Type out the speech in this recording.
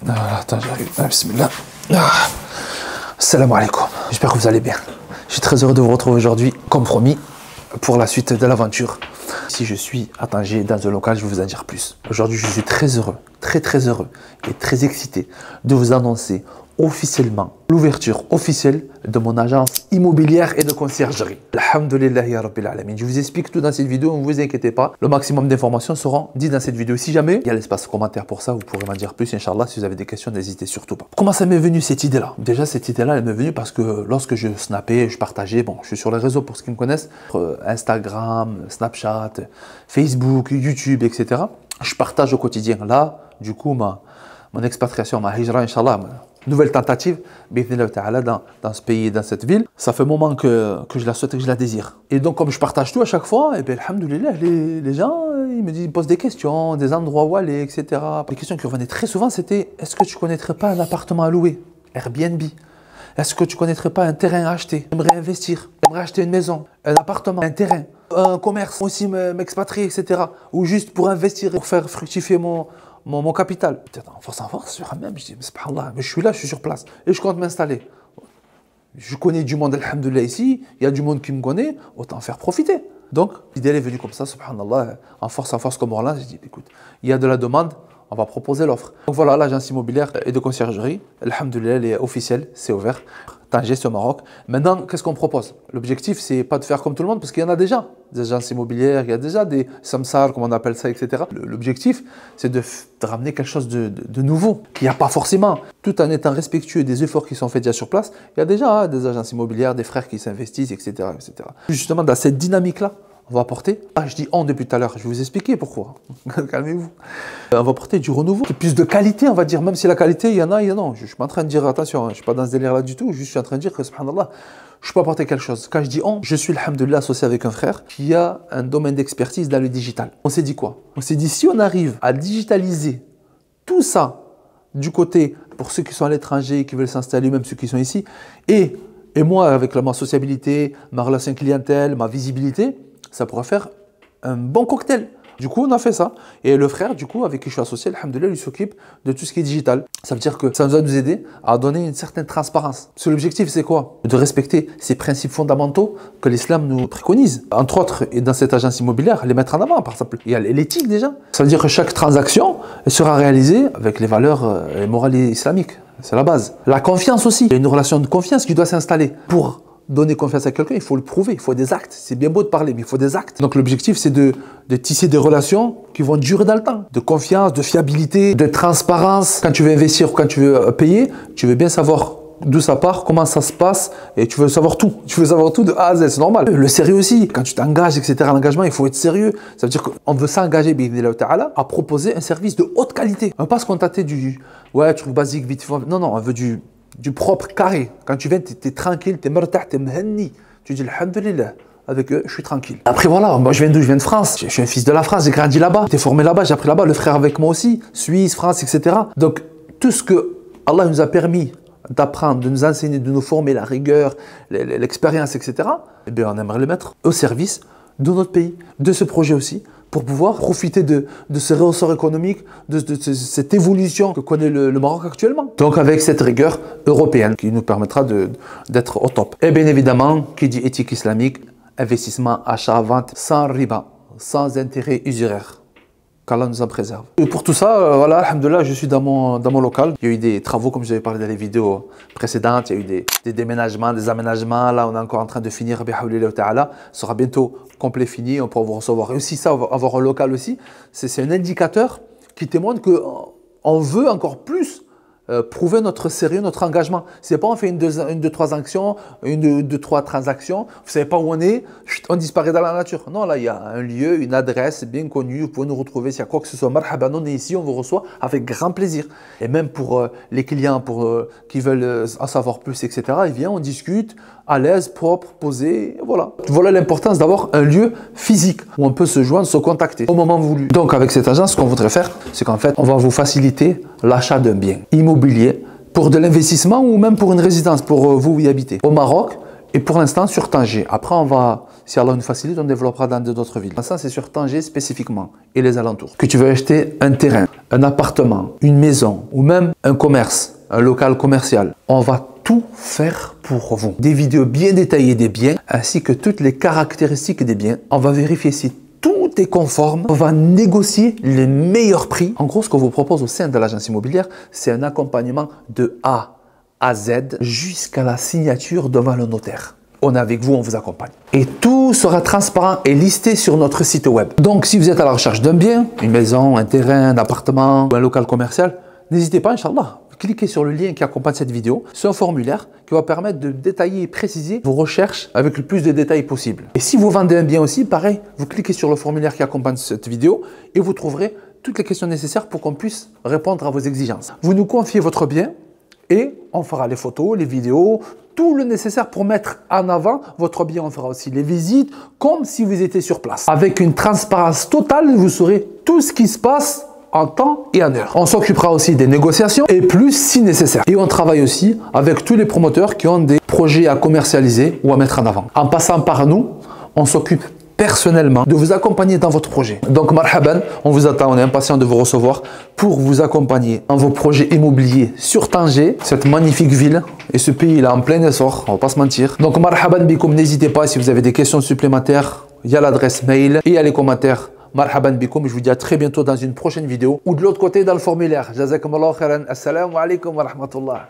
Attends, j'arrive. Bismillah. Salam alaikum. J'espère que vous allez bien. Je suis très heureux de vous retrouver aujourd'hui, comme promis, pour la suite de l'aventure. Si je suis à Tanger dans un local, je vais vous en dire plus. Aujourd'hui, je suis très heureux et très excité de vous annoncer officiellement l'ouverture officielle de mon agence immobilière et de conciergerie. Alhamdulillah ya Rabbil Alamin. Je vous explique tout dans cette vidéo, ne vous inquiétez pas. Le maximum d'informations seront dites dans cette vidéo. Si jamais il y a l'espace commentaire pour ça, vous pourrez m'en dire plus, Inch'Allah. Si vous avez des questions, n'hésitez surtout pas. Comment ça m'est venu cette idée-là? Déjà, cette idée-là, elle m'est venue parce que lorsque je snappais, je partageais, bon, je suis sur les réseaux pour ceux qui me connaissent, Instagram, Snapchat, Facebook, YouTube, etc. Je partage au quotidien. Là, du coup, mon expatriation, ma hijra, Inch'Allah, nouvelle tentative, dans ce pays, dans cette ville. Ça fait un moment que je la souhaite et que je la désire. Et donc, comme je partage tout à chaque fois, et bien, alhamdoulilah, les gens, ils posent des questions, des endroits où aller, etc. Les questions qui revenaient très souvent, c'était: est-ce que tu ne connaîtrais pas un appartement à louer? Airbnb. Est-ce que tu ne connaîtrais pas un terrain à acheter? J'aimerais investir. J'aimerais acheter une maison, un appartement, un terrain, un commerce, aussi m'expatrier, etc. Ou juste pour investir, pour faire fructifier mon capital. Peut-être en force, sur même, je dis, mais subhanallah, mais je suis là, je suis sur place et je compte m'installer. Je connais du monde, alhamdoulilah, ici, il y a du monde qui me connaît, autant faire profiter. Donc, l'idée est venue comme ça, subhanallah, en force comme Orlan, j'ai dit, écoute, il y a de la demande, on va proposer l'offre. Donc voilà, l'agence immobilière et de conciergerie, alhamdoulilah, elle est officielle, c'est ouvert. Tanger, c'est au Maroc. Maintenant, qu'est-ce qu'on propose? L'objectif, c'est pas de faire comme tout le monde, parce qu'il y en a déjà des agences immobilières, il y a déjà des samsar, comme on appelle ça, etc. L'objectif, c'est de ramener quelque chose de nouveau, qu'il n'y a pas forcément. Tout en étant respectueux des efforts qui sont faits déjà sur place, il y a déjà des agences immobilières, des frères qui s'investissent, etc., etc. Justement, dans cette dynamique-là, on va apporter, je dis on depuis tout à l'heure, je vais vous expliquer pourquoi. Calmez-vous. On va apporter du renouveau, plus de qualité, on va dire, même si la qualité, il y en a, non. Je ne suis pas en train de dire, attention, je ne suis pas dans ce délire-là du tout, je suis en train de dire que, subhanallah, je peux apporter quelque chose. Quand je dis on, je suis, alhamdoulilah, associé avec un frère qui a un domaine d'expertise dans le digital. On s'est dit quoi? On s'est dit, si on arrive à digitaliser tout ça du côté, pour ceux qui sont à l'étranger, qui veulent s'installer, même ceux qui sont ici, et moi, avec ma sociabilité, ma relation clientèle, ma visibilité, ça pourrait faire un bon cocktail. Du coup, on a fait ça. Et le frère, du coup, avec qui je suis associé, alhamdoulilah, lui s'occupe de tout ce qui est digital. Ça veut dire que ça va nous aider à donner une certaine transparence. Parce que l'objectif, c'est quoi? De respecter ces principes fondamentaux que l'islam nous préconise. Entre autres, et dans cette agence immobilière, les mettre en avant. Par exemple, il y a l'éthique déjà. Ça veut dire que chaque transaction sera réalisée avec les valeurs et morales islamiques. C'est la base. La confiance aussi. Il y a une relation de confiance qui doit s'installer. Pour donner confiance à quelqu'un, il faut le prouver, il faut des actes. C'est bien beau de parler, mais il faut des actes. Donc l'objectif, c'est de tisser des relations qui vont durer dans le temps. De confiance, de fiabilité, de transparence. Quand tu veux investir ou quand tu veux payer, tu veux bien savoir d'où ça part, comment ça se passe, et tu veux savoir tout. Tu veux savoir tout de A à Z, c'est normal. Le sérieux aussi, quand tu t'engages, etc., l'engagement, il faut être sérieux. Ça veut dire qu'on veut s'engager, à proposer un service de haute qualité. On ne va pas se contenter du truc basique, vite fait. Non, on veut du propre carré. Quand tu viens, tu es tranquille, tu es martah, tu es mhenni. Tu dis alhamdulillah, avec eux, je suis tranquille. Après voilà, moi je viens d'où? Je viens de France. Je suis un fils de la France, j'ai grandi là-bas, j'ai été formé là-bas, j'ai appris là-bas, le frère avec moi aussi, Suisse, France, etc. Donc tout ce que Allah nous a permis d'apprendre, de nous enseigner, de nous former, la rigueur, l'expérience, etc., eh bien on aimerait le mettre au service de notre pays, de ce projet aussi, pour pouvoir profiter de ce ressort économique, de cette évolution que connaît le Maroc actuellement. Donc avec cette rigueur européenne qui nous permettra d'être au top. Et bien évidemment, qui dit éthique islamique, investissement, achat, vente, sans riba, sans intérêt usuraire. Qu'Allah nous en préserve. Et pour tout ça, voilà, alhamdoulilah, je suis dans mon local. Il y a eu des travaux, comme je l'avais parlé dans les vidéos précédentes. Il y a eu des déménagements, des aménagements. Là, on est encore en train de finir. Ça sera bientôt complet fini. On pourra vous recevoir. Et aussi ça, avoir un local aussi, c'est un indicateur qui témoigne qu'on veut encore plus prouver notre sérieux, notre engagement. C'est pas on fait une, deux, trois actions, une, deux, trois transactions, vous savez pas où on est, on disparaît dans la nature. Non, là, il y a un lieu, une adresse bien connue, vous pouvez nous retrouver s'il y a quoi que ce soit. Marhaban, on est ici, on vous reçoit avec grand plaisir. Et même pour les clients qui veulent en savoir plus, etc., ils viennent, on discute, à l'aise, propre, posé, voilà. Voilà l'importance d'avoir un lieu physique où on peut se joindre, se contacter au moment voulu. Donc avec cette agence, ce qu'on voudrait faire, c'est qu'en fait, on va vous faciliter l'achat d'un bien immobilier pour de l'investissement ou même pour une résidence, pour vous y habiter. Au Maroc, Et pour l'instant, sur Tanger. Après, on va, si Allah nous facilite, on développera dans d'autres villes. Pour l'instant, c'est sur Tanger spécifiquement et les alentours. Que tu veux acheter un terrain, un appartement, une maison ou même un commerce, un local commercial, on va tout faire pour vous. Des vidéos bien détaillées des biens ainsi que toutes les caractéristiques des biens. On va vérifier si tout est conforme. On va négocier les meilleurs prix. En gros, ce qu'on vous propose au sein de l'agence immobilière, c'est un accompagnement de A à Z jusqu'à la signature devant le notaire. On est avec vous, on vous accompagne. Et tout sera transparent et listé sur notre site web. Donc, si vous êtes à la recherche d'un bien, une maison, un terrain, un appartement ou un local commercial, n'hésitez pas, Inch'Allah. Cliquez sur le lien qui accompagne cette vidéo. C'est un formulaire qui va permettre de détailler et préciser vos recherches avec le plus de détails possible. Et si vous vendez un bien aussi, pareil, vous cliquez sur le formulaire qui accompagne cette vidéo et vous trouverez toutes les questions nécessaires pour qu'on puisse répondre à vos exigences. Vous nous confiez votre bien et on fera les photos, les vidéos, tout le nécessaire pour mettre en avant votre bien. On fera aussi les visites comme si vous étiez sur place. Avec une transparence totale, vous saurez tout ce qui se passe en temps et en heure. On s'occupera aussi des négociations et plus si nécessaire. Et on travaille aussi avec tous les promoteurs qui ont des projets à commercialiser ou à mettre en avant. En passant par nous, on s'occupe personnellement de vous accompagner dans votre projet. Donc marhaban, on vous attend, on est impatient de vous recevoir pour vous accompagner dans vos projets immobiliers sur Tanger, cette magnifique ville et ce pays là en plein essor, on va pas se mentir. Donc marhaban bikoum, n'hésitez pas si vous avez des questions supplémentaires, il y a l'adresse mail et il y a les commentaires. Marhaban bikoum, je vous dis à très bientôt dans une prochaine vidéo ou de l'autre côté dans le formulaire. Jazakumullah khairan. Assalamu alaikum wa rahmatullah.